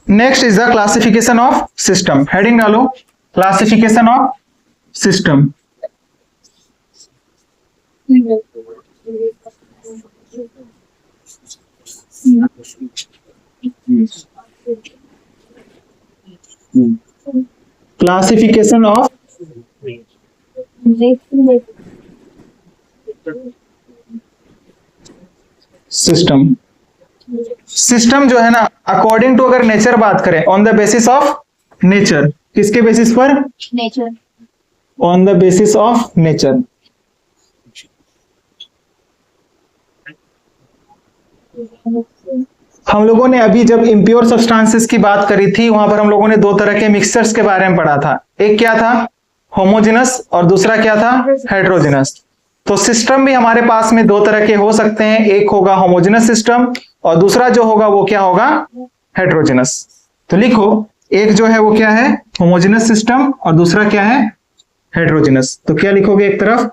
Next is the classification of system. Heading डालो classification of system. Classification of system. System जो है ना, according to अगर nature बात करें, on the basis of nature, किसके बेसिस पर? Nature. On the basis of nature. हम लोगों ने अभी जब इम्प्योर सब्सटेंसेस की बात करी थी, वहां पर हम लोगों ने दो तरह के मिक्सचर्स के बारे में पढ़ा था। एक क्या था? होमोजेनस, और दूसरा क्या था? हेट्रोजेनस। तो सिस्टम भी हमारे पास में दो तरह के हो सकते हैं, एक होगा होमोजेनस सिस्टम और दूसरा जो होगा वो क्या होगा? हेट्रोजेनस। तो लिखो, एक जो है वो क्या है? होमोजेनस सिस्टम, और दूसरा क्या है? हेट्रोजेनस। तो क्या लिखोगे? एक तरफ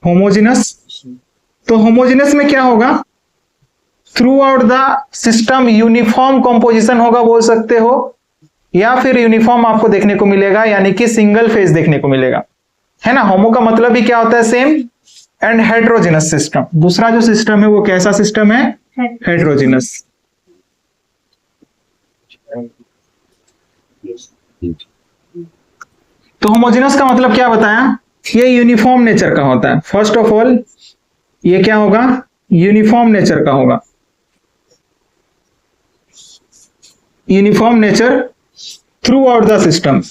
होमोजेनस, तो होमोजेनस में क्या होगा? Through out the system uniform composition होगा, बोल सकते हो, या फिर यूनिफॉर्म आपको देखने को मिलेगा, यानी कि सिंगल फेज देखने को मिलेगा, है ना। होमो का मतलब ही क्या होता है? सेम। एंड हेट्रोजेनस सिस्टम, दूसरा जो सिस्टम है वो कैसा सिस्टम है? हेट्रोजेनस। तो होमोजेनस का मतलब क्या बताया? ये यूनिफॉर्म नेचर का होता है। फर्स्ट ऑफ ऑल ये क्या होगा? यूनिफॉर्म नेचर का होगा। Uniform nature through out the system.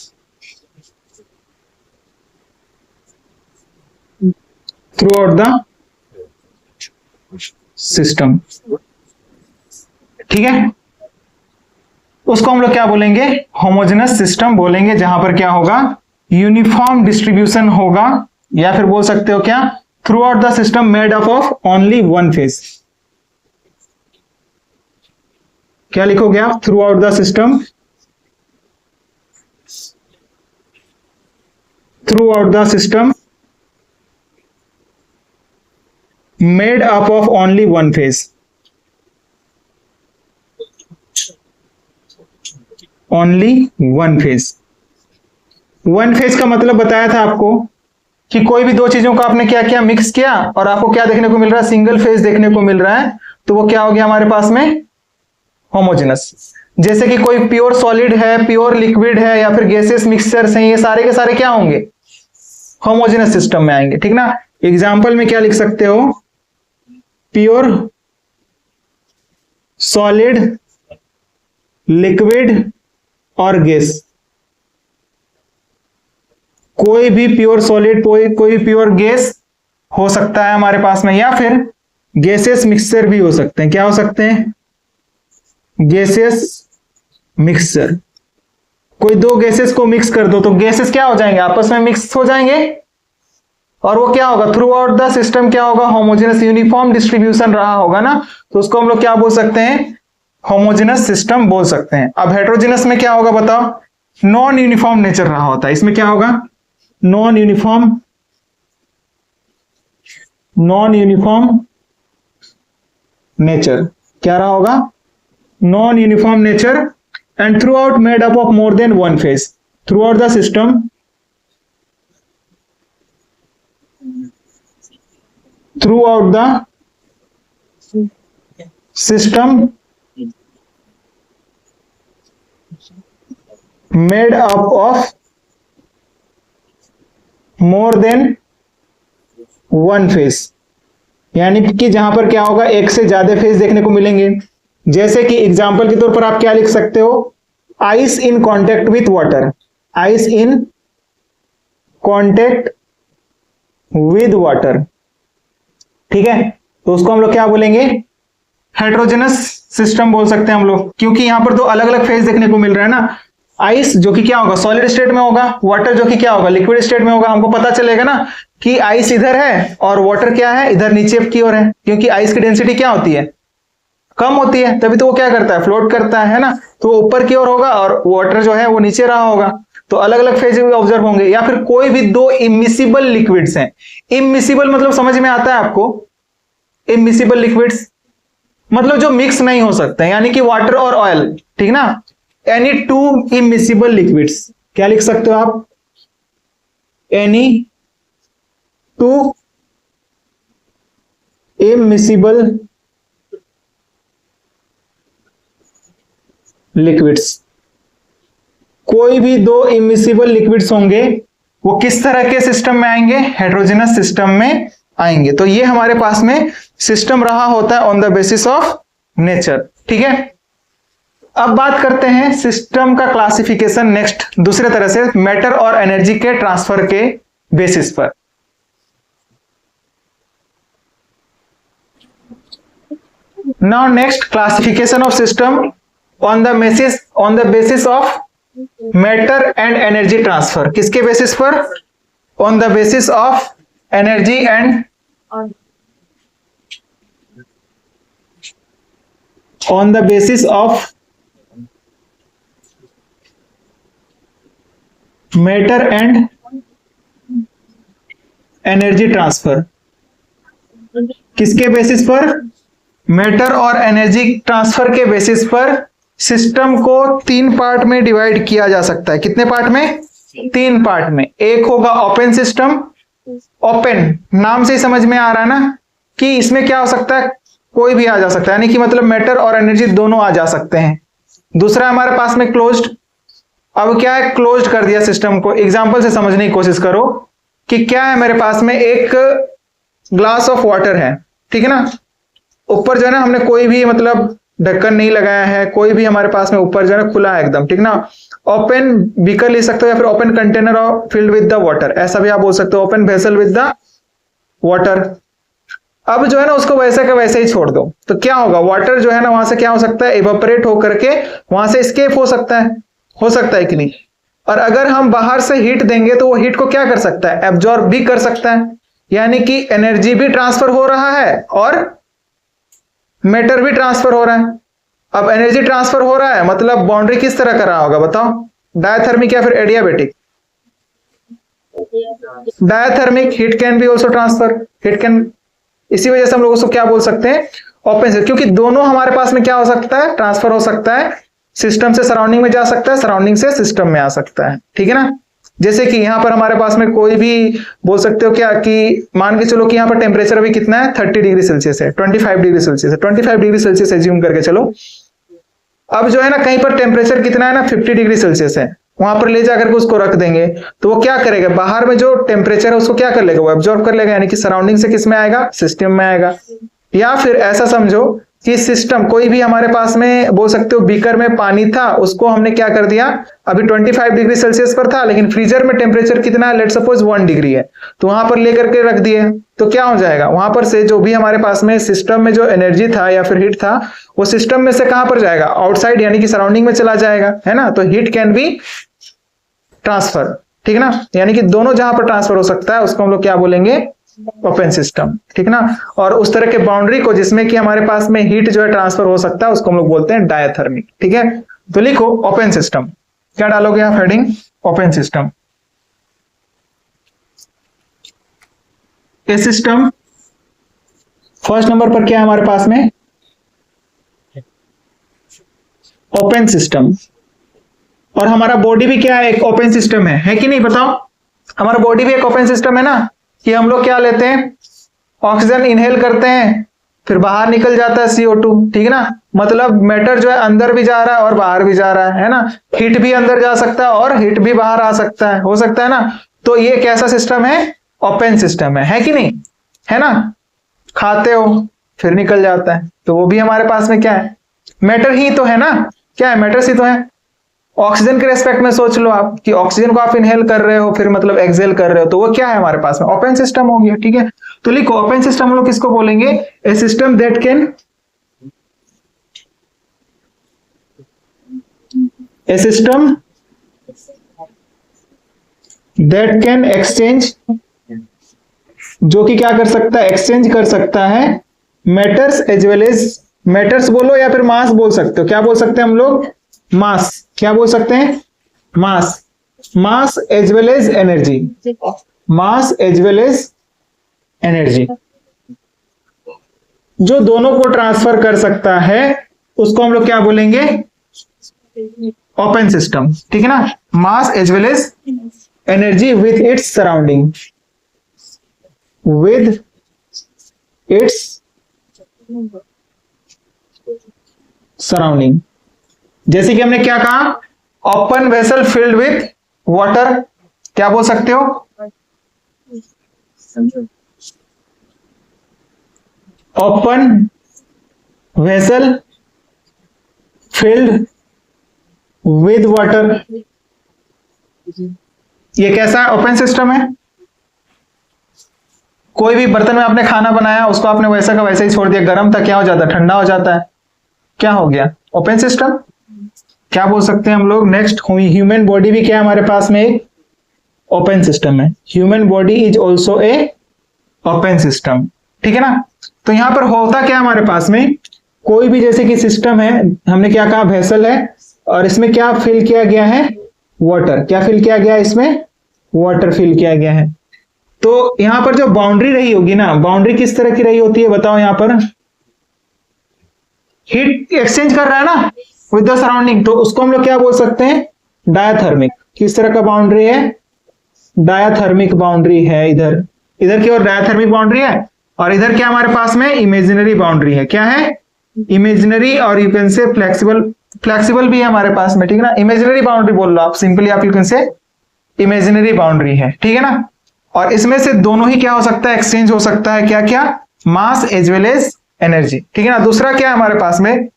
Through out the system, ठीक है। उसको हम लोग क्या बोलेंगे? होमोजेनस सिस्टम बोलेंगे, जहां पर क्या होगा? यूनिफॉर्म डिस्ट्रीब्यूशन होगा, या फिर बोल सकते हो क्या? Through out the system made up of only one phase. क्या लिखोगे आप? Through out the system, through out the system made up of only one phase. Only one phase. One phase का मतलब बताया था आपको कि कोई भी दो चीजों का आपने क्या किया? मिक्स किया, और आपको क्या देखने को मिल रहा है? सिंगल फेज देखने को मिल रहा है। तो वो क्या हो गया हमारे पास में? होमोजेनस। जैसे कि कोई प्योर सॉलिड है, प्योर लिक्विड है, या फिर गैसेस मिक्सचर्स हैं, ये सारे के सारे क्या होंगे? होमोजेनस सिस्टम में आएंगे, ठीक ना। एग्जाम्पल में क्या लिख सकते हो? प्योर सॉलिड, लिक्विड और गैस। कोई भी प्योर सॉलिड, कोई प्योर गैस हो सकता है हमारे पास में, या फिर गैसेस मिक्सचर भी हो सकते हैं। क्या हो सकते हैं? Gases mixture. कोई दो गैसेस को मिक्स कर दो तो गैसेस क्या हो जाएंगे? आपस में मिक्स हो जाएंगे, और वो क्या होगा? थ्रू आउट द सिस्टम क्या होगा? होमोजेनस, यूनिफॉर्म डिस्ट्रीब्यूशन रहा होगा ना। तो उसको हम लोग क्या बोल सकते हैं? होमोजेनस सिस्टम बोल सकते हैं। अब हेट्रोजेनस में क्या होगा बताओ? नॉन यूनिफॉर्म नेचर रहा होता है। इसमें क्या होगा? Non uniform, non uniform nature. क्या रहा होगा? Non uniform nature, and through out made up of more than one phase. Through out the system, through out the system made up of more than one phase, यानी कि जहां पर क्या होगा? एक से ज्यादा फेज देखने को मिलेंगे। जैसे कि एग्जांपल के तौर पर आप क्या लिख सकते हो? Ice in contact with water. Ice in contact with water, ठीक है। तो उसको हम लोग क्या बोलेंगे? हेट्रोजेनस सिस्टम बोल सकते हैं हम लोग, क्योंकि यहां पर दो अलग अलग फेज देखने को मिल रहा है ना। आइस जो कि क्या होगा? सॉलिड स्टेट में होगा, वाटर जो कि क्या होगा? लिक्विड स्टेट में होगा। हमको पता चलेगा ना कि आइस इधर है और वाटर क्या है? इधर नीचे की ओर है, क्योंकि आइस की डेंसिटी क्या होती है? कम होती है, तभी तो वो क्या करता है? फ्लोट करता है ना। तो वो ऊपर की ओर होगा और वाटर जो है वो नीचे रहा होगा। तो अलग अलग फेज ऑब्जर्व होंगे। या फिर कोई भी दो इमिसिबल लिक्विड्स हैं। इमिसिबल मतलब समझ में आता है आपको? इमिसिबल लिक्विड्स मतलब जो मिक्स नहीं हो सकते, यानी कि वाटर और ऑयल, ठीक ना। एनी टू इमिसिबल लिक्विड्स, क्या लिख सकते हो आप? एनी टू इमिसिबल लिक्विड्स, कोई भी दो इमिसिबल लिक्विड्स होंगे वो किस तरह के सिस्टम में आएंगे? हेटेरोजेनस सिस्टम में आएंगे। तो ये हमारे पास में सिस्टम रहा होता है on the basis of nature. ठीक है, अब बात करते हैं सिस्टम का क्लासिफिकेशन नेक्स्ट दूसरे तरह से, मैटर और एनर्जी के ट्रांसफर के बेसिस पर। Now next classification of system on the basis of matter and energy transfer. किसके बेसिस पर? On the basis of energy and on the basis of matter and energy transfer. किसके basis पर? Matter और energy transfer के basis पर system को तीन part में डिवाइड किया जा सकता है। कितने पार्ट में? तीन पार्ट में। एक होगा ओपन सिस्टम। ओपन नाम से ही समझ में आ रहा है ना कि इसमें क्या हो सकता है? कोई भी आ जा सकता है, यानी कि मतलब मैटर और एनर्जी दोनों आ जा सकते हैं। दूसरा हमारे पास में क्लोज्ड। अब क्या है? क्लोज्ड कर दिया सिस्टम को। एग्जांपल से समझने की कोशिश करो कि क्या है, मेरे पास में एक ग्लास ऑफ वाटर है, ठीक है ना। ऊपर जो है ना हमने कोई भी मतलब ढक्कन नहीं लगाया है, कोई भी हमारे पास में ऊपर जो है ना खुला है एकदम, ठीक ना। ओपन बीकर ले सकते हो या फिर open container filled with the water, ऐसा भी आप बोल सकते हो, open vessel with the water. अब जो है ना उसको वैसे का वैसे ही छोड़ दो, तो क्या होगा? वाटर जो है ना वहां से क्या हो सकता है? इवेपोरेट होकर के वहां से एस्केप हो सकता है कि नहीं। और अगर हम बाहर से हीट देंगे तो वो हीट को क्या कर सकता है? एब्जॉर्ब भी कर सकता है, यानी कि एनर्जी भी ट्रांसफर हो रहा है और मैटर भी ट्रांसफर हो रहा है। अब एनर्जी ट्रांसफर हो रहा है मतलब बाउंड्री किस तरह कर रहा होगा बताओ? डायथर्मिक या फिर adiabatic? Diathermic. Heat can be also transfer, heat can, इसी वजह से हम लोग उसको क्या बोल सकते हैं? ओपन से, क्योंकि दोनों हमारे पास में क्या हो सकता है? ट्रांसफर हो सकता है। सिस्टम से सराउंडिंग में जा सकता है, सराउंडिंग से सिस्टम में आ सकता है, ठीक है ना। जैसे कि यहां पर हमारे पास में कोई भी बोल सकते हो क्या कि मान के चलो कि यहां पर टेम्परेचर अभी कितना है? 30 डिग्री सेल्सियस है, 25 डिग्री सेल्सियस है, 25 डिग्री सेल्सियस एज्यूम करके चलो। अब जो है ना कहीं पर टेम्परेचर कितना है ना? 50 डिग्री सेल्सियस है। वहां पर ले जाकर के उसको रख देंगे तो वो क्या करेगा? बाहर में जो टेम्परेचर है उसको क्या कर लेगा? वो एब्जॉर्ब कर लेगा, यानी कि सराउंडिंग से किस में आएगा? सिस्टम में आएगा। या फिर ऐसा समझो कि सिस्टम कोई भी हमारे पास में बोल सकते हो बीकर में पानी था, उसको हमने क्या कर दिया? अभी 25 डिग्री सेल्सियस पर था, लेकिन फ्रीजर में टेम्परेचर कितना है? लेट सपोज 1 डिग्री है, तो वहां पर लेकर के रख दिए तो क्या हो जाएगा? वहां पर से जो भी हमारे पास में सिस्टम में जो एनर्जी था या फिर हीट था वो सिस्टम में से कहां पर जाएगा? आउटसाइड, यानी कि सराउंडिंग में चला जाएगा, है ना। तो हीट कैन बी ट्रांसफर, ठीक है ना। यानी कि दोनों जहां पर ट्रांसफर हो सकता है उसको हम लोग क्या बोलेंगे? ओपन सिस्टम, ठीक ना। और उस तरह के बाउंड्री को जिसमें कि हमारे पास में हीट जो है ट्रांसफर हो सकता है उसको हम लोग बोलते हैं डायथर्मिक, ठीक है। तो लिखो ओपन सिस्टम, क्या डालोगे आप heading? Open system. A system first number पर क्या है हमारे पास में? Open system. और हमारा बॉडी भी क्या है? एक ओपन सिस्टम है कि नहीं? बताओ, हमारा बॉडी भी एक ओपन सिस्टम है ना, कि हम लोग क्या लेते हैं? ऑक्सीजन इनहेल करते हैं, फिर बाहर निकल जाता है CO2, ठीक है ना। मतलब मैटर जो है अंदर भी जा रहा है और बाहर भी जा रहा है ना। हीट भी अंदर जा सकता है और हीट भी बाहर आ सकता है, हो सकता है ना। तो ये कैसा सिस्टम है? ओपन सिस्टम है कि नहीं? है ना। खाते हो फिर निकल जाता है, तो वो भी हमारे पास में क्या है? मैटर ही तो है ना। क्या है? मैटर ही तो है। ऑक्सीजन के रेस्पेक्ट में सोच लो आप कि ऑक्सीजन को आप इनहेल कर रहे हो फिर मतलब एक्सहेल कर रहे हो, तो वो क्या है हमारे पास में? ओपन सिस्टम हो गया, ठीक है। तो लिखो ओपन सिस्टम हम लोग किसको बोलेंगे? ए सिस्टम दैट कैन एक्सचेंज, जो कि क्या कर सकता है? एक्सचेंज कर सकता है matters as well as, matters बोलो या फिर मास बोल सकते हो। क्या बोल सकते हैं हम लोग? मास। क्या बोल सकते हैं? Mass. Mass as well as energy, mass as well as energy, जो दोनों को ट्रांसफर कर सकता है उसको हम लोग क्या बोलेंगे? ओपन सिस्टम, ठीक है ना। Mass as well as energy with its surrounding, with its surrounding. जैसे कि हमने क्या कहा, open vessel filled with water, क्या बोल सकते हो? Open vessel filled with water, ये कैसा ओपन सिस्टम है? कोई भी बर्तन में आपने खाना बनाया, उसको आपने वैसा का वैसा ही छोड़ दिया, गर्म था, क्या हो जाता है? ठंडा हो जाता है, क्या हो गया? Open system. क्या बोल सकते हैं हम लोग? नेक्स्ट, ह्यूमन बॉडी भी क्या है हमारे पास में? एक ओपन सिस्टम है। Human body is also a open system, ठीक है ना। तो यहां पर होता क्या हमारे पास में, कोई भी जैसे कि सिस्टम है, हमने क्या कहा, वेसल है, और इसमें क्या फिल किया गया है? वाटर। क्या फिल किया गया है इसमें? वाटर फिल किया गया है। तो यहां पर जो बाउंड्री रही होगी ना, बाउंड्री किस तरह की रही होती है बताओ? यहां पर हीट एक्सचेंज कर रहा है ना विद द सराउंडिंग, तो उसको हम लोग क्या बोल सकते हैं? डायाथर्मिक। किस तरह का बाउंड्री है? डायाथर्मिक बाउंड्री है। इधर की ओर डायाथर्मिक बाउंड्री है, और इधर क्या हमारे पास में? इमेजिनरी बाउंड्री है। क्या है? इमेजिनरी, और यू कैन से फ्लेक्सिबल भी है हमारे पास में, ठीक है ना। इमेजिनरी बाउंड्री बोल लो आप, सिंपली आप यू कैन से इमेजिनरी बाउंड्री है, ठीक है ना। और इसमें से दोनों ही क्या हो सकता है? एक्सचेंज हो सकता है। क्या क्या? Mass as well as energy, ठीक है ना। दूसरा क्या है हमारे पास में,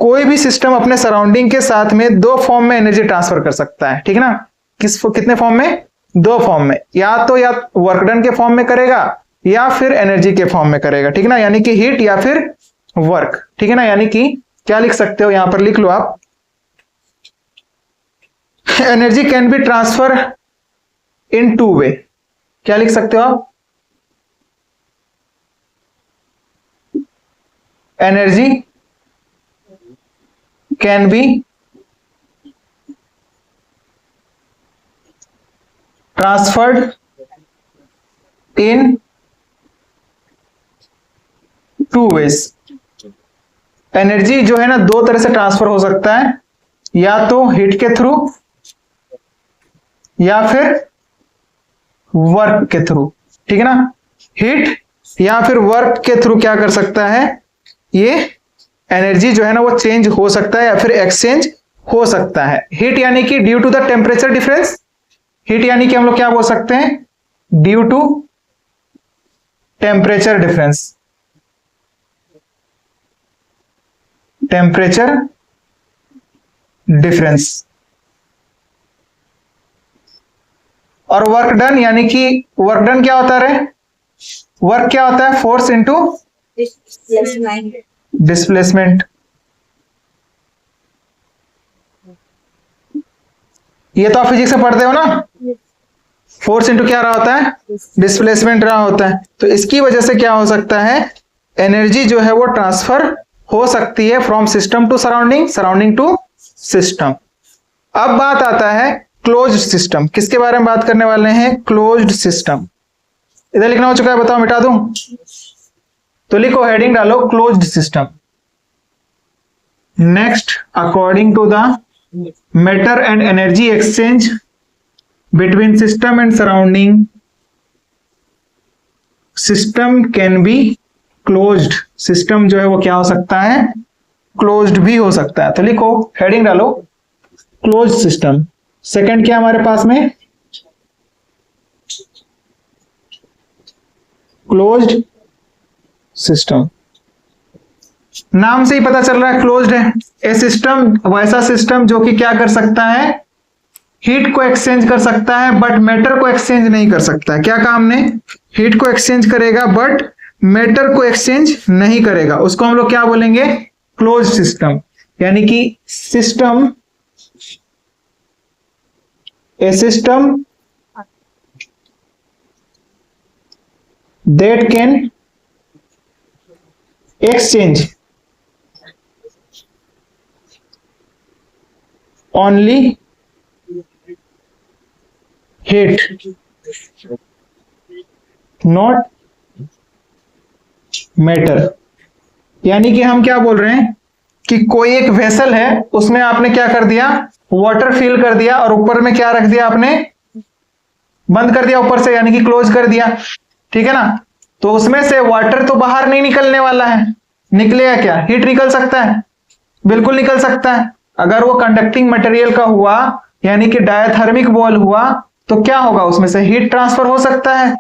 कोई भी सिस्टम अपने सराउंडिंग के साथ में दो फॉर्म में एनर्जी ट्रांसफर कर सकता है, ठीक है ना। कितने फॉर्म में? दो फॉर्म में, या तो या वर्क डन के फॉर्म में करेगा, या फिर एनर्जी के फॉर्म में करेगा, ठीक है ना। यानी कि हीट या फिर वर्क, ठीक है ना। यानी कि क्या लिख सकते हो यहां पर? लिख लो आप, energy can be transfer in two way. क्या लिख सकते हो आप? Energy can be transferred in two ways. Energy जो है ना, दो तरह से ट्रांसफर हो सकता है, या तो हीट के थ्रू, या फिर वर्क के थ्रू, ठीक है ना। हीट या फिर वर्क के थ्रू क्या कर सकता है? ये एनर्जी जो है ना वो चेंज हो सकता है या फिर एक्सचेंज हो सकता है। हीट यानी कि due to the temperature difference, heat यानी कि हम लोग क्या बोल सकते हैं? Due to temperature difference, temperature difference. और वर्क डन यानी कि वर्क डन क्या होता है? वर्क क्या होता है? Force into displacement. ये तो आप फिजिक्स में पढ़ते हो ना, फोर्स इनटू क्या रहा होता है? डिस्प्लेसमेंट रहा होता है। तो इसकी वजह से क्या हो सकता है? एनर्जी जो है वो ट्रांसफर हो सकती है from system to surrounding, surrounding to system. अब बात आता है क्लोज्ड सिस्टम। किसके बारे में बात करने वाले हैं? Closed system. इधर लिखना हो चुका है, बताओ मिटा दूं? तो लिखो, हेडिंग डालो closed system. Next, according to the matter and energy exchange between system and surrounding, system can be closed. System जो है वो क्या हो सकता है? क्लोज्ड भी हो सकता है। तो लिखो, हेडिंग डालो क्लोज्ड सिस्टम। सेकंड क्या हमारे पास में? Closed system. नाम से ही पता चल रहा है क्लोज्ड है। ए सिस्टम वैसा सिस्टम जो कि क्या कर सकता है? हीट को एक्सचेंज कर सकता है बट मैटर को एक्सचेंज नहीं कर सकता है। क्या कहा हमने? हीट को एक्सचेंज करेगा बट मैटर को एक्सचेंज नहीं करेगा। उसको हम लोग क्या बोलेंगे? Closed system. यानी कि system, a system that can exchange only heat, not matter। यानी कि हम क्या बोल रहे हैं कि कोई एक वेसल है, उसमें आपने क्या कर दिया, वाटर फिल कर दिया और ऊपर में क्या रख दिया आपने, बंद कर दिया ऊपर से, यानी कि क्लोज कर दिया, ठीक है ना। तो उसमें से वाटर तो बाहर नहीं निकलने वाला है, निकलेगा क्या, हीट निकल सकता है, बिल्कुल निकल सकता है। अगर वो कंडक्टिंग मटेरियल का हुआ यानी कि डायथर्मिक वॉल हुआ तो क्या होगा, उसमें से हीट ट्रांसफर हो सकता है,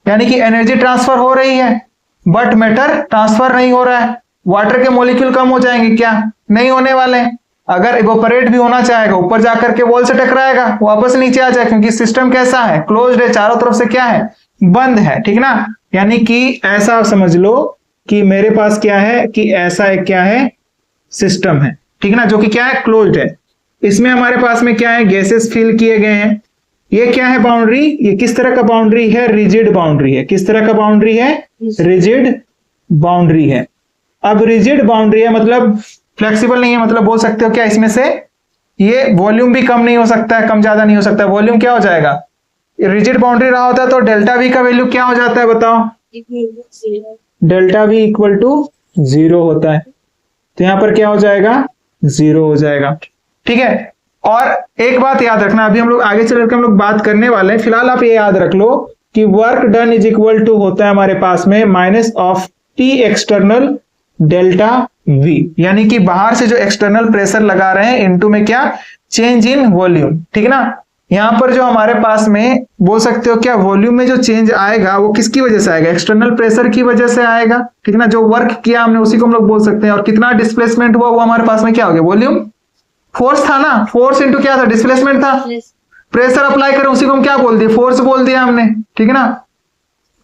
यानी कि एनर्जी ट्रांसफर हो रही है, बट मैटर ट्रांसफर नहीं हो रहा है। वाटर के मॉलिक्यूल कम हो जाएंगे क्या, नहीं होने वाले हैं। अगर इवोपरेट भी होना चाहेगा ऊपर जाकर के वॉल से टकराएगा, वापस नीचे आ जाए, क्योंकि सिस्टम कैसा है, क्लोज्ड है, चारों तरफ से क्या है, बंद है, ठीक ना। यानी कि ऐसा आप समझ लो कि मेरे पास क्या है कि ऐसा एक क्या है, सिस्टम है, ठीक ना, जो कि क्या है, क्लोज्ड है। इसमें हमारे पास में क्या है, गैसेस फिल किए गए हैं। ये क्या है बाउंड्री, ये किस तरह का बाउंड्री है, रिजिड बाउंड्री है। किस तरह का बाउंड्री है, रिजिड बाउंड्री है। अब रिजिड बाउंड्री है मतलब फ्लेक्सिबल नहीं है, मतलब बोल सकते हो क्या, इसमें से ये वॉल्यूम भी कम नहीं हो सकता है, कम ज्यादा नहीं हो सकता है। वॉल्यूम क्या हो जाएगा, रिजिड बाउंड्री रहा होता है तो डेल्टा वी का वैल्यू क्या हो जाता है बताओ, डेल्टा वी इक्वल टू 0 होता है। तो यहां पर क्या हो जाएगा, 0 हो जाएगा, ठीक है। और एक बात याद रखना, अभी हम लोग आगे चल कर हम लोग बात करने वाले हैं, फिलहाल आप ये याद रख लो कि work done is equal to होता है हमारे पास में minus of T external delta V, यानी कि बाहर से जो एक्सटर्नल प्रेशर लगा रहे हैं इनटू में क्या, चेंज इन वॉल्यूम, ठीक है ना। यहां पर जो हमारे पास में बोल सकते हो क्या, वॉल्यूम में जो चेंज आएगा वो किसकी वजह से आएगा, एक्सटर्नल प्रेशर की वजह से आएगा, ठीक है ना। जो वर्क किया हमने उसी को हम लोग बोल सकते हैं, और कितना डिस्प्लेसमेंट हुआ वो हमारे पास में क्या हो गया, वॉल्यूम, फोर्स था ना, फोर्स इंटू क्या था, डिस्प्लेसमेंट था। प्रेशर अप्लाई करें उसी को हम क्या बोल दिए, फोर्स बोल दिया हमने, ठीक है ना।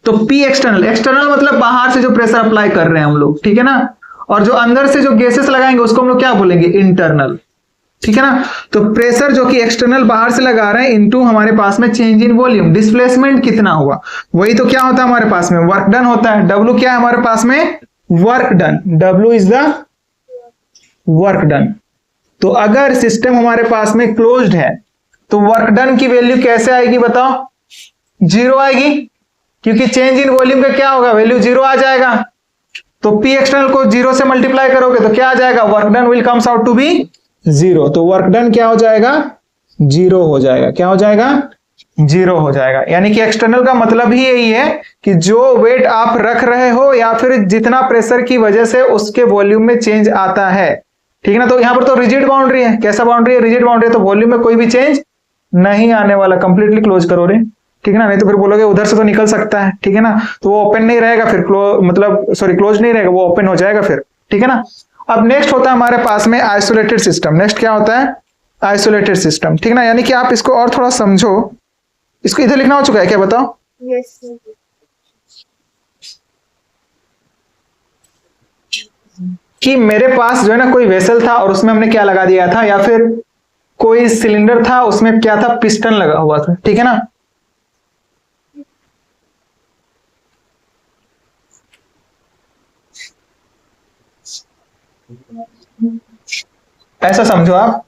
तो पी एक्सटर्नल, एक्सटर्नल मतलब बाहर से जो प्रेशर अप्लाई कर रहे हैं हम लोग, ठीक है ना। और जो अंदर से जो गैसेस लगाएंगे उसको हम लोग क्या बोलेंगे, इंटरनल, ठीक है ना। तो प्रेशर जो कि एक्सटर्नल बाहर से लगा रहे हैं इनटू हमारे पास में चेंज इन वॉल्यूम, डिस्प्लेसमेंट कितना हुआ, वही तो क्या होता है हमारे पास में, वर्क डन होता है। डब्ल्यू क्या है हमारे पास में, work done, W is the work done. तो अगर सिस्टम हमारे पास में क्लोज्ड है तो वर्क डन की वैल्यू कैसे आएगी बताओ, 0 आएगी, क्योंकि चेंज इन वॉल्यूम का क्या होगा, वैल्यू 0 आ जाएगा। तो पी एक्सटर्नल को 0 से मल्टीप्लाई करोगे तो क्या आ जाएगा, work done will comes out to be 0। तो वर्क डन क्या हो जाएगा, 0 हो जाएगा, क्या हो जाएगा, 0 हो जाएगा। यानी कि एक्सटर्नल का मतलब ही यही है कि जो वेट आप रख रहे हो या फिर जितना प्रेशर की वजह से उसके वॉल्यूम में चेंज आता है, ठीक है ना। तो यहां पर तो रिजिड बाउंड्री है, कैसा बाउंड्री है, रिजिड बाउंड्री है, तो वॉल्यूम में कोई भी चेंज नहीं आने वाला, कंप्लीटली क्लोज करो रे, ठीक है ना। नहीं तो फिर बोलोगे उधर से तो निकल सकता है, ठीक है ना, तो वो ओपन नहीं रहेगा फिर, क्लोज नहीं रहेगा, वो ओपन हो जाएगा फिर, ठीक है ना। अब नेक्स्ट होता है हमारे पास में आइसोलेटेड सिस्टम। नेक्स्ट क्या होता है, आइसोलेटेड सिस्टम, ठीक है ना। यानी कि आप इसको और थोड़ा समझो, इसको इधर लिखना हो चुका है क्या बताओ, यस कि मेरे पास जो है ना कोई वेसल था और उसमें हमने क्या लगा दिया था, या फिर कोई सिलेंडर था उसमें क्या था, पिस्टन लगा हुआ था, ठीक है ना। ऐसा समझो आप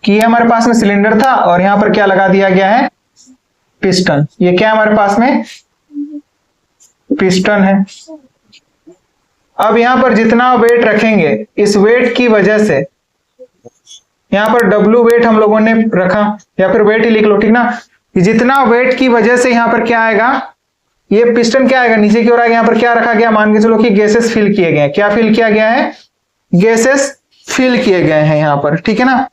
कि ये हमारे पास में सिलेंडर था और यहां पर क्या लगा दिया गया है, पिस्टन। ये क्या हमारे पास में, पिस्टन है। अब यहां पर जितना वेट रखेंगे, इस वेट की वजह से यहां पर W वेट हम लोगों ने रखा, या फिर वेट ही लिख लो, ठीक ना। जितना वेट की वजह से यहां पर क्या आएगा, ये पिस्टन क्या आएगा, नीचे की ओर आएगा। यहां पर क्या रखा गया, मान के चलो कि गैसेस फिल किए गए, क्या फिल किया गया है, गैसेस फिल किए गए हैं यहां पर, ठीक है ना।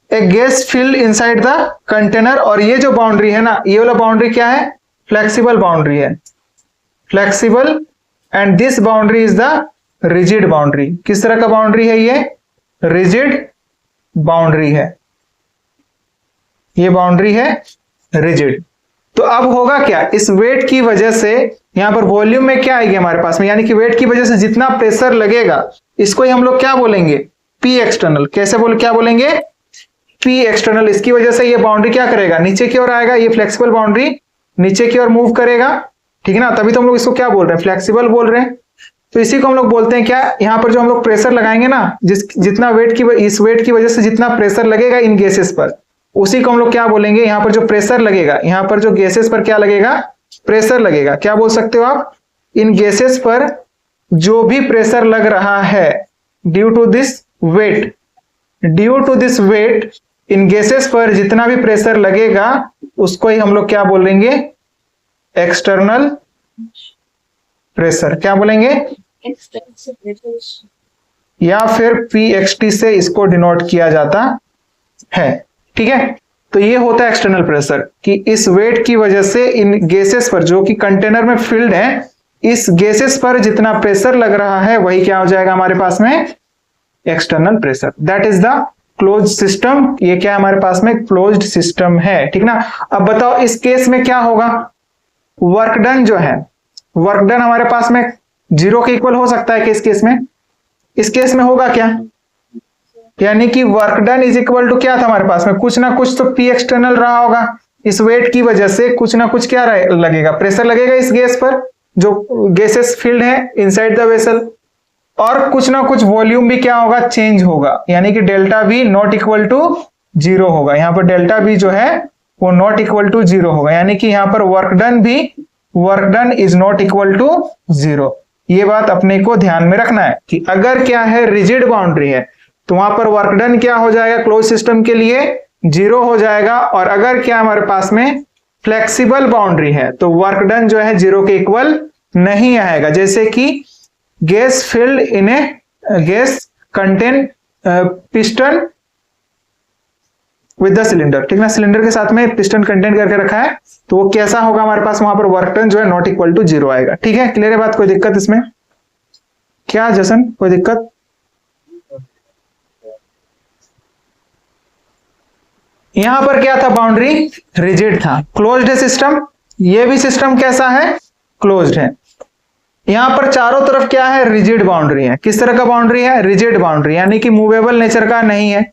एक gas filled inside the container, और ये जो बाउंड्री है ना, ये वाला बाउंड्री क्या है, फ्लेक्सिबल बाउंड्री है, flexible, and this boundary is the rigid boundary. किस तरह का बाउंड्री है ये, रिजिड बाउंड्री है, ये बाउंड्री है रिजिड। तो अब होगा क्या, इस वेट की वजह से यहां पर वॉल्यूम में क्या आएगी हमारे पास में, यानी कि वेट की वजह से जितना प्रेशर लगेगा इसको ही हम लोग क्या बोलेंगे, पी एक्सटर्नल। कैसे क्या बोलेंगे, पी एक्सटर्नल। इसकी वजह से ये बाउंड्री क्या करेगा, नीचे की ओर आएगा, ये फ्लेक्सिबल बाउंड्री नीचे की ओर मूव करेगा, ठीक है ना। तभी तो हम लोग इसको क्या बोल रहे हैं, फ्लेक्सिबल बोल रहे हैं। तो इसी को हम लोग बोलते हैं क्या, यहाँ पर जो हम लोग प्रेशर लगाएंगे ना, जितना वेट की, इस वेट की वजह से जितना प्रेशर लगेगा इन गैसेस पर, उसी को हम लोग क्या बोलेंगे, यहाँ पर जो प्रेशर लगेगा, यहाँ पर जो गैसेस पर क्या लगेगा, प्रेशर लगेगा, क्या बोल सकते हो आप, इन गैसेस पर जो भी प्रेशर लग रहा है due to this weight in gases पर जितना भी प्रेशर लगेगा उसको ही हम लोग क्या बोलेंगे, एक्सटर्नल प्रेशर। क्या बोलेंगे, या फिर PXT से इसको डिनोट किया जाता है। ठीक है, तो ये होता है एक्सटर्नल प्रेशर कि इस वेट की वजह से इन गैसेस पर जो कि कंटेनर में फिल्ड है, इस गैसेस पर जितना प्रेशर लग रहा है वही क्या हो जाएगा हमारे पास में, external pressure. That is the closed system. ये क्या हमारे पास में क्लोज्ड सिस्टम है। ठीक ना। अब बताओ इस केस में क्या होगा, वर्क डन जो है, वर्क डन हमारे पास में 0 के इक्वल हो सकता है कि इस केस में, इस केस में होगा क्या, यानी कि work done is equal to क्या था हमारे पास में, कुछ ना कुछ तो P एक्सटर्नल रहा होगा। इस वेट की वजह से कुछ ना कुछ क्या लगेगा, प्रेशर लगेगा इस गैस पर जो गैसेस फील्ड है इनसाइड द वेसल, और कुछ ना कुछ वॉल्यूम भी क्या होगा, चेंज होगा, यानी कि delta V not equal to 0 होगा। यहाँ पर डेल्टा V जो है वो नॉट इक्वल टू 0 होगा, यानी कि यहाँ पर work done is not equal to 0। ये बात अपने को ध्यान में रखना है कि अगर क्या है रिजिड बाउंड्री है तो वहां पर वर्क डन क्या हो जाएगा, क्लोज सिस्टम के लिए 0 हो जाएगा, और अगर क्या हमारे पास में फ्लेक्सिबल बाउंड्री है तो वर्क डन जो है 0 के इक्वल नहीं आएगा। जैसे कि gas filled in A gas contain piston with the cylinder. ठीक ना, सिलेंडर के साथ में पिस्टन कंटेंट करके रखा है, तो वो कैसा होगा हमारे पास, वहां पर वर्क डन जो है नॉट इक्वल टू 0 आएगा। ठीक है, क्लियर है बात, कोई दिक्कत इसमें क्या जसन, कोई दिक्कत? यहां पर क्या था, बाउंड्री रिजिड था, क्लोज्ड है सिस्टम। ये भी सिस्टम कैसा है, क्लोज्ड है। यहां पर चारों तरफ क्या है, रिजिड बाउंड्री है। किस तरह का बाउंड्री है, रिजिड बाउंड्री, यानी कि मूवेबल नेचर का नहीं है।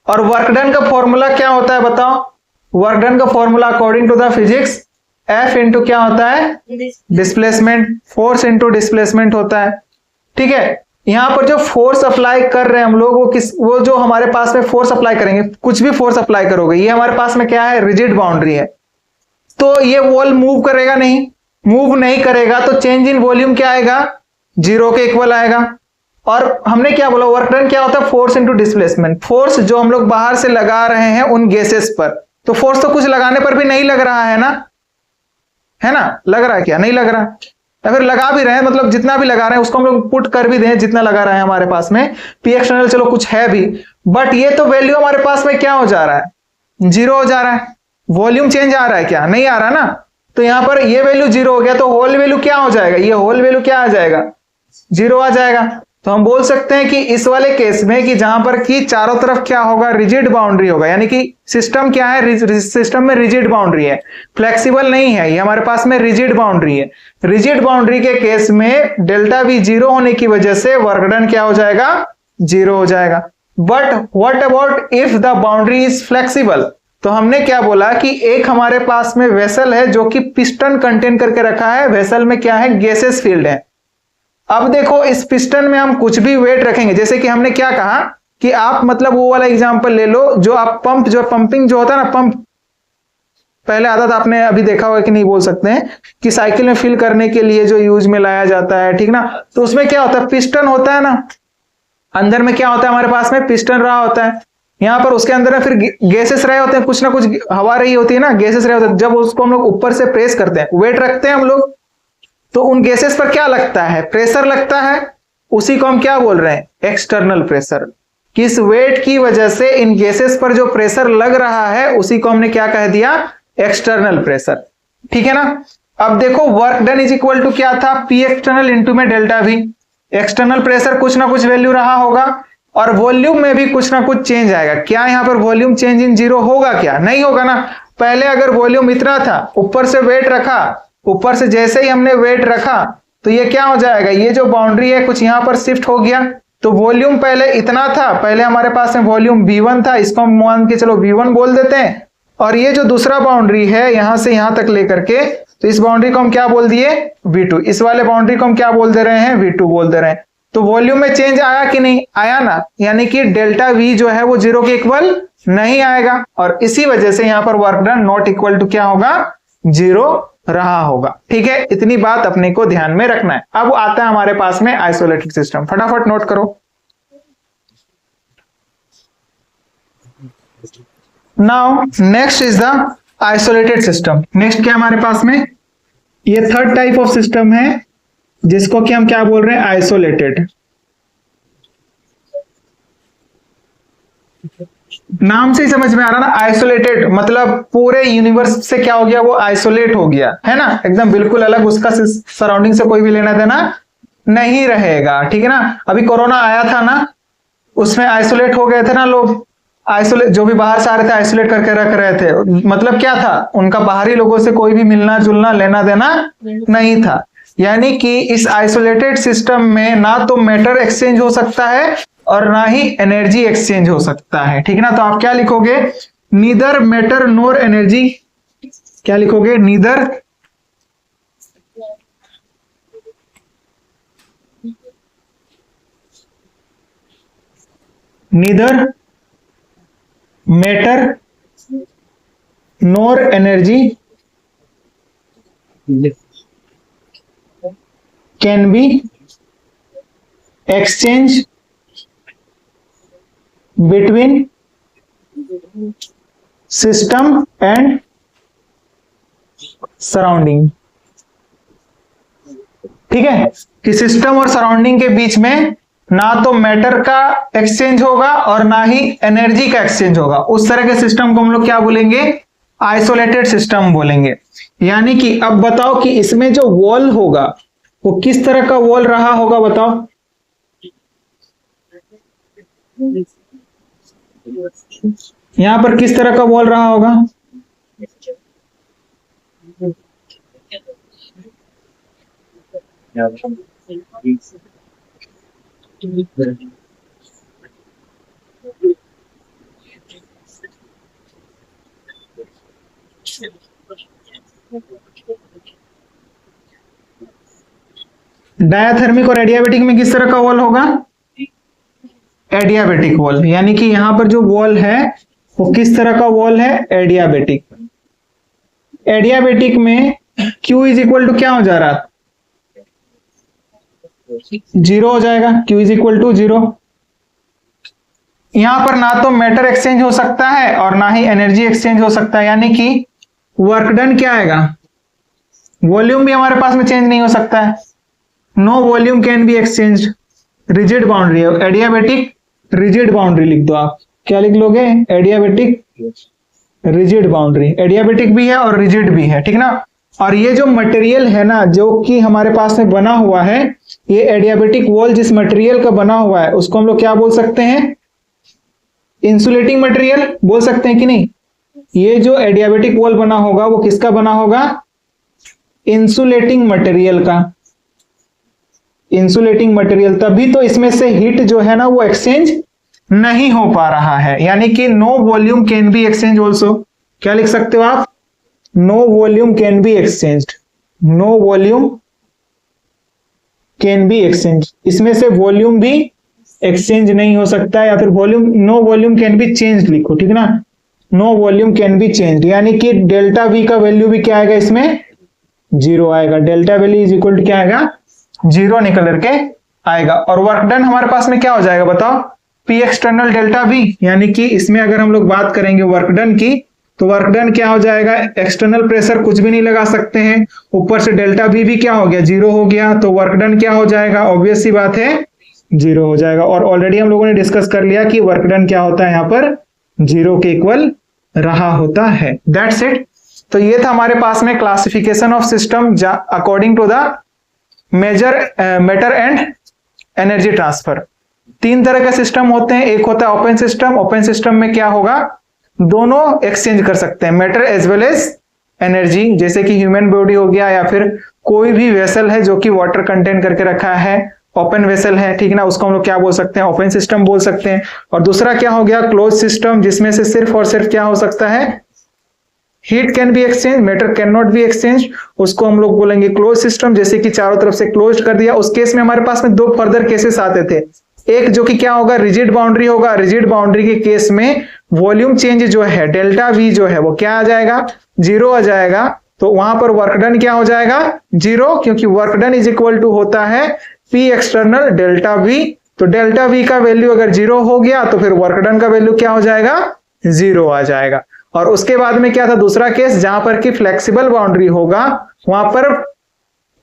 और वर्क डन का फॉर्मूला क्या होता है बताओ, वर्क डन का formula according to the physics F into क्या होता है, डिस्प्लेसमेंट, फोर्स इंटू डिस्प्लेसमेंट होता है। ठीक है, यहां पर जो फोर्स अप्लाई कर रहे हैं हम लोग वो जो हमारे पास में फोर्स अप्लाई करेंगे, कुछ भी फोर्स अप्लाई करोगे, ये हमारे पास में क्या है, रिजिड बाउंड्री है, तो ये वॉल मूव करेगा नहीं, मूव नहीं करेगा तो चेंज इन वॉल्यूम क्या आएगा, 0 के इक्वल आएगा। और हमने क्या बोला, वर्क डन क्या होता है, फोर्स इनटू डिस्प्लेसमेंट। फोर्स जो हम लोग बाहर से लगा रहे हैं उन गैसेस पर, तो फोर्स तो कुछ लगाने पर भी नहीं लग रहा है ना, है ना, लग रहा है क्या, नहीं लग रहा, अगर लगा भी रहे हैं मतलब जितना भी लगा रहे हैं उसको हम लोग पुट कर भी दें जितना लगा रहे हैं हमारे पास में, P एक्सटर्नल चलो कुछ है भी, बट ये तो वैल्यू हमारे पास में क्या हो जा रहा है, 0 हो जा रहा है। वॉल्यूम चेंज आ रहा है क्या, नहीं आ रहा ना, तो यहां पर ये वैल्यू 0 हो गया तो होल वैल्यू क्या हो जाएगा, ये होल वैल्यू क्या आ जाएगा, 0 आ जाएगा। तो हम बोल सकते हैं कि इस वाले केस में कि जहां पर कि चारों तरफ क्या होगा, रिजिड बाउंड्री होगा, यानी कि सिस्टम क्या है, सिस्टम में रिजिड बाउंड्री है, फ्लेक्सिबल नहीं है, ये हमारे पास में रिजिड बाउंड्री है। रिजिड बाउंड्री के केस में डेल्टा V 0 होने की वजह से वर्क डन क्या हो जाएगा, 0 हो जाएगा। But what about if the boundary is flexible, तो हमने क्या बोला कि एक हमारे पास में वेसल है जो कि पिस्टन कंटेन करके रखा है, वेसल में क्या है, गैसेस फील्ड है। अब देखो इस पिस्टन में हम कुछ भी वेट रखेंगे, जैसे कि हमने क्या कहा कि आप मतलब वो वाला एग्जांपल ले लो जो आप पंप, जो पंपिंग जो होता है ना, पंप पहले आता था, आपने अभी देखा होगा कि नहीं बोल सकते हैं, कि साइकिल में फिल करने के लिए जो यूज में लाया जाता है, ठीक ना, तो उसमें क्या होता है, पिस्टन होता है ना, अंदर में क्या होता है हमारे पास में, पिस्टन रहा होता है, यहाँ पर उसके अंदर में फिर गैसेस रहे होते हैं, कुछ ना कुछ हवा रही होती है ना, गैसेस रहे होते हैं। जब उसको हम लोग ऊपर से प्रेस करते हैं, वेट रखते हैं हम लोग, तो उन गैसेस पर क्या लगता है, प्रेशर लगता है, उसी को हम क्या बोल रहे हैं, एक्सटर्नल प्रेशर। किस वेट की वजह से इन गैसेस पर जो प्रेशर लग रहा है उसी को हमने क्या कह दिया, एक्सटर्नल प्रेशर। ठीक है ना। अब देखो work done is equal to क्या था, P एक्सटर्नल इंटू में डेल्टा V। एक्सटर्नल प्रेशर कुछ ना कुछ वैल्यू रहा होगा, और वॉल्यूम में भी कुछ ना कुछ चेंज आएगा। क्या यहाँ पर वॉल्यूम चेंज इन 0 होगा क्या, नहीं होगा ना। पहले अगर वॉल्यूम इतना था, ऊपर से वेट रखा, ऊपर से जैसे ही हमने वेट रखा तो ये क्या हो जाएगा, ये जो बाउंड्री है कुछ यहां पर शिफ्ट हो गया, तो वॉल्यूम पहले इतना था, पहले हमारे पास में वॉल्यूम V1 था, इसको हम मान के चलो V1 बोल देते हैं, और ये जो दूसरा बाउंड्री है यहां से यहां तक लेकर के, तो इस बाउंड्री को हम क्या बोल दिए, V2। इस वाले बाउंड्री को हम क्या बोल दे रहे हैं, V2 बोल दे रहे हैं। तो वॉल्यूम में चेंज आया कि नहीं आया ना, यानी कि डेल्टा V जो है वो 0 के इक्वल नहीं आएगा, और इसी वजह से यहां पर work done not equal to क्या होगा, 0 रहा होगा। ठीक है, इतनी बात अपने को ध्यान में रखना है। अब आता है हमारे पास में आइसोलेटेड सिस्टम, फटाफट नोट करो। Now next is the isolated system. Next क्या हमारे पास में, ये थर्ड टाइप ऑफ सिस्टम है जिसको कि हम क्या बोल रहे हैं, आइसोलेटेड। नाम से ही समझ में आ रहा ना, आइसोलेटेड मतलब पूरे यूनिवर्स से क्या हो गया, वो आइसोलेट हो गया है ना, एकदम बिल्कुल अलग, उसका सराउंडिंग से कोई भी लेना देना नहीं रहेगा। ठीक है ना, अभी कोरोना आया था ना, उसमें आइसोलेट हो गए थे ना लोग, आइसोलेट जो भी बाहर से आ रहे थे आइसोलेट करके रख रहे थे, मतलब क्या था, उनका बाहरी लोगों से कोई भी मिलना जुलना लेना देना नहीं था। यानी कि इस आइसोलेटेड सिस्टम में ना तो मैटर एक्सचेंज हो सकता है और ना ही एनर्जी एक्सचेंज हो सकता है। ठीक है ना, तो आप क्या लिखोगे, नीदर मैटर नोर एनर्जी, क्या लिखोगे, neither matter NOR energy can be exchange between system and surrounding। ठीक है, कि सिस्टम और सराउंडिंग के बीच में ना तो मैटर का एक्सचेंज होगा और ना ही एनर्जी का एक्सचेंज होगा, उस तरह के सिस्टम को हम लोग क्या बोलेंगे, आइसोलेटेड सिस्टम बोलेंगे। यानी कि अब बताओ कि इसमें जो वॉल होगा वो किस तरह का वॉल रहा होगा, बताओ। यहां पर किस तरह का वॉल रहा होगा, डायाथर्मिक और एडियाबेटिक में किस तरह का वॉल होगा, एडियाबेटिक वॉल। यानी कि यहां पर जो वॉल है वो किस तरह का वॉल है, एडियाबेटिक। एडियाबेटिक में Q इज इक्वल टू क्या हो जा रहा, 0 हो जाएगा, Q इज इक्वल टू 0। यहां पर ना तो मैटर एक्सचेंज हो सकता है और ना ही एनर्जी एक्सचेंज हो सकता है। यानी कि वर्क डन क्या आएगा, वॉल्यूम भी हमारे पास में चेंज नहीं हो सकता है, no volume can be exchange. Rigid boundary है, एडियाबेटिक रिजिड बाउंड्री लिख दो आप, क्या लिख लोगे, एडियाबेटिक रिजिड बाउंड्री। एडियाबेटिक भी है और रिजिड भी है, ठीक ना। और ये जो मटेरियल है ना जो कि हमारे पास में बना हुआ है, ये एडियाबेटिक वॉल जिस मटेरियल का बना हुआ है उसको हम लोग क्या बोल सकते हैं, इंसुलेटिंग मटेरियल बोल सकते हैं कि नहीं। ये जो एडियाबेटिक वॉल बना होगा वो किसका बना होगा, इंसुलेटिंग मटेरियल का, इंसुलेटिंग मटेरियल। तभी तो इसमें से हीट जो है ना वो एक्सचेंज नहीं हो पा रहा है। यानी कि no volume can be exchange also, क्या लिख सकते हो आप, no volume can be exchanged, no volume can be exchange. इसमें से वॉल्यूम भी एक्सचेंज नहीं हो सकता है, या फिर volume, no volume can be changed लिखो, ठीक ना, no volume can be changed. यानी कि डेल्टा वी का वैल्यू भी क्या आएगा, इसमें 0 आएगा, delta value is equal to क्या आएगा, 0 निकल करके आएगा। और वर्क डन हमारे पास में क्या हो जाएगा बताओ, पी एक्सटर्नल डेल्टा वी। यानी कि इसमें अगर हम लोग बात करेंगे वर्क डन की, तो वर्क डन क्या हो जाएगा, एक्सटर्नल प्रेशर कुछ भी नहीं लगा सकते हैं, ऊपर से डेल्टा वी भी क्या हो गया, 0 हो गया, तो वर्क डन क्या हो जाएगा, ऑब्वियस सी बात है 0 हो जाएगा। और ऑलरेडी हम लोगों ने डिस्कस कर लिया कि वर्क डन क्या होता है, यहाँ पर 0 के इक्वल रहा होता है। That's it. तो ये था हमारे पास में classification of system according to the major matter and energy transfer. 3 तरह के सिस्टम होते हैं, एक होता है ओपन सिस्टम। ओपन सिस्टम में क्या होगा, दोनों एक्सचेंज कर सकते हैं, matter as well as energy, जैसे कि ह्यूमन बॉडी हो गया या फिर कोई भी वेसल है जो कि वाटर कंटेन करके रखा है, ओपन वेसल है, ठीक ना, उसको हम लोग क्या बोल सकते हैं, ओपन सिस्टम बोल सकते हैं। और दूसरा क्या हो गया, क्लोज सिस्टम, जिसमें से सिर्फ और सिर्फ क्या हो सकता है, heat can be exchange, matter can not be exchange, उसको हम लोग बोलेंगे क्लोज सिस्टम, जैसे कि चारों तरफ से क्लोज कर दिया। उस केस में हमारे पास में 2 फर्दर केसेस आते थे, एक जो कि क्या होगा, रिजिड बाउंड्री होगा। रिजिड बाउंड्री के केस में वॉल्यूम चेंज जो है, डेल्टा वी जो है वो क्या आ जाएगा, 0 आ जाएगा, तो वहां पर वर्क डन क्या हो जाएगा, 0, क्योंकि work done is equal to होता है पी एक्सटर्नल डेल्टा वी। तो डेल्टा वी का वैल्यू अगर 0 हो गया तो फिर वर्क डन का वैल्यू क्या हो जाएगा, 0 आ जाएगा। और उसके बाद में क्या था दूसरा केस, जहां पर कि फ्लेक्सिबल बाउंड्री होगा वहां पर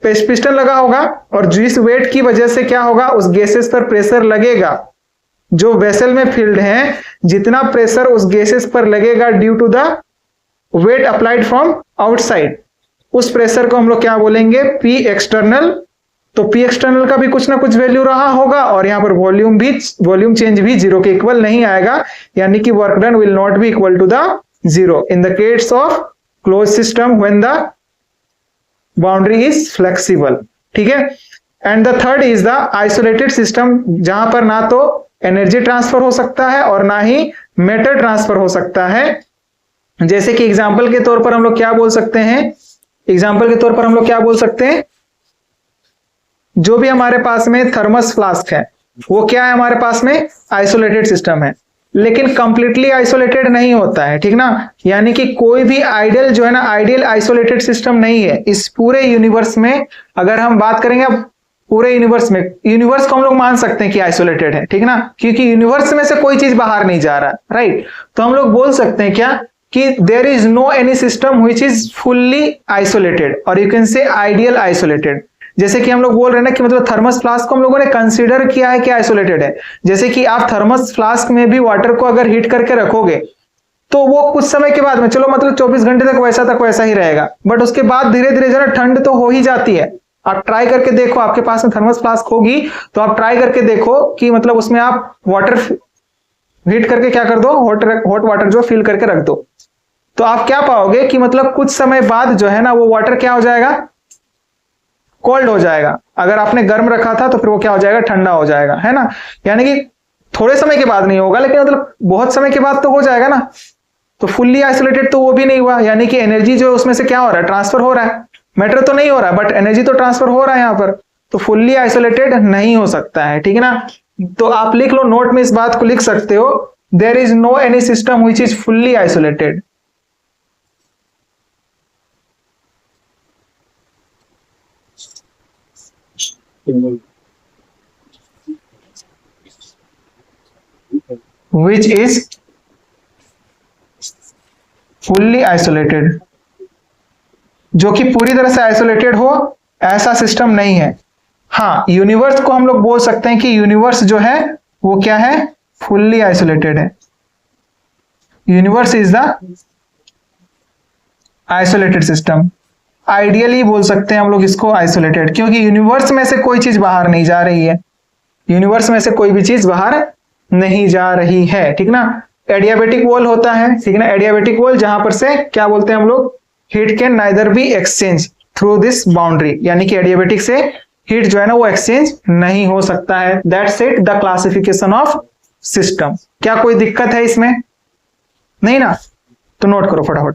पिस्टन लगा होगा और जिस वेट की वजह से क्या होगा, उस गैसेस पर प्रेशर लगेगा, जो वेसल में फील्ड है जितना प्रेशर उस गैसेस पर लगेगा due to the weight applied from outside, उस प्रेशर को हम लोग क्या बोलेंगे, पी एक्सटर्नल। तो पी एक्सटर्नल का भी कुछ ना कुछ वैल्यू रहा होगा और यहां पर वॉल्यूम चेंज भी 0 के इक्वल नहीं आएगा, यानी कि work done will not be equal to the 0 in the case of close system when the boundary is flexible. ठीक है। And the third is the isolated system, जहां पर ना तो एनर्जी ट्रांसफर हो सकता है और ना ही मैटर ट्रांसफर हो सकता है। जैसे कि एग्जांपल के तौर पर हम लोग क्या बोल सकते हैं, जो भी हमारे पास में थर्मस फ्लास्क है वो क्या है, हमारे पास में आइसोलेटेड सिस्टम है, लेकिन कंप्लीटली आइसोलेटेड नहीं होता है, ठीक ना। यानी कि कोई भी आइडियल जो है ना, आइडियल आइसोलेटेड सिस्टम नहीं है इस पूरे यूनिवर्स में। अगर हम बात करेंगे अब पूरे यूनिवर्स में, यूनिवर्स को हम लोग मान सकते हैं कि आइसोलेटेड है, ठीक ना, क्योंकि यूनिवर्स में से कोई चीज बाहर नहीं जा रहा, राइट। तो हम लोग बोल सकते हैं क्या कि there is no any system which is fully isolated, और you can say ideal isolated. जैसे कि हम लोग बोल रहे हैं ना कि मतलब थर्मस फ्लास्क को हम लोगों ने कंसीडर किया है कि आइसोलेटेड है। जैसे कि आप थर्मस फ्लास्क में भी वाटर को अगर हीट करके रखोगे तो वो कुछ समय के बाद में, चलो मतलब 24 घंटे तक वैसा ही रहेगा, बट उसके बाद धीरे धीरे जरा ठंड तो हो ही जाती है। आप ट्राई करके देखो, आपके पास में थर्मस फ्लास्क होगी तो आप ट्राई करके देखो कि मतलब उसमें आप वाटर हीट करके क्या कर दो, हॉट वाटर जो फिल करके रख दो, तो आप क्या पाओगे कि मतलब कुछ समय बाद जो है ना वो वाटर क्या हो जाएगा, कोल्ड हो जाएगा। अगर आपने गर्म रखा था तो फिर वो क्या हो जाएगा, ठंडा हो जाएगा, है ना। यानी कि थोड़े समय के बाद नहीं होगा, लेकिन मतलब बहुत समय के बाद तो हो जाएगा ना। तो फुल्ली आइसोलेटेड तो वो भी नहीं हुआ, यानी कि एनर्जी जो उसमें से क्या हो रहा है, ट्रांसफर हो रहा है, मैटर तो नहीं हो रहा है बट एनर्जी तो ट्रांसफर हो रहा है यहाँ पर। तो फुल्ली आइसोलेटेड नहीं हो सकता है, ठीक है ना। तो आप लिख लो, नोट में इस बात को लिख सकते हो, there is no any system which is fully isolated. which is fully isolated, जो कि पूरी तरह से आइसोलेटेड हो, ऐसा सिस्टम नहीं है। हाँ, यूनिवर्स को हम लोग बोल सकते हैं कि यूनिवर्स जो है वो क्या है, फुल्ली आइसोलेटेड है। Universe is the isolated system. Ideally बोल सकते हैं हम लोग इसको आइसोलेटेड, क्योंकि यूनिवर्स में से कोई चीज बाहर नहीं जा रही है, यूनिवर्स में से कोई भी चीज बाहर नहीं जा रही है, ठीक ना। एडियाबेटिक वॉल होता है, ठीक ना, एडियाबेटिक वॉल, जहां पर से क्या बोलते हैं हम लोग, heat can neither be exchange through this boundary, यानी कि एडियाबेटिक से हीट जो है ना वो एक्सचेंज नहीं हो सकता है। That's it, the classification of system. क्या कोई दिक्कत है इसमें, नहीं ना, तो नोट करो फटाफट।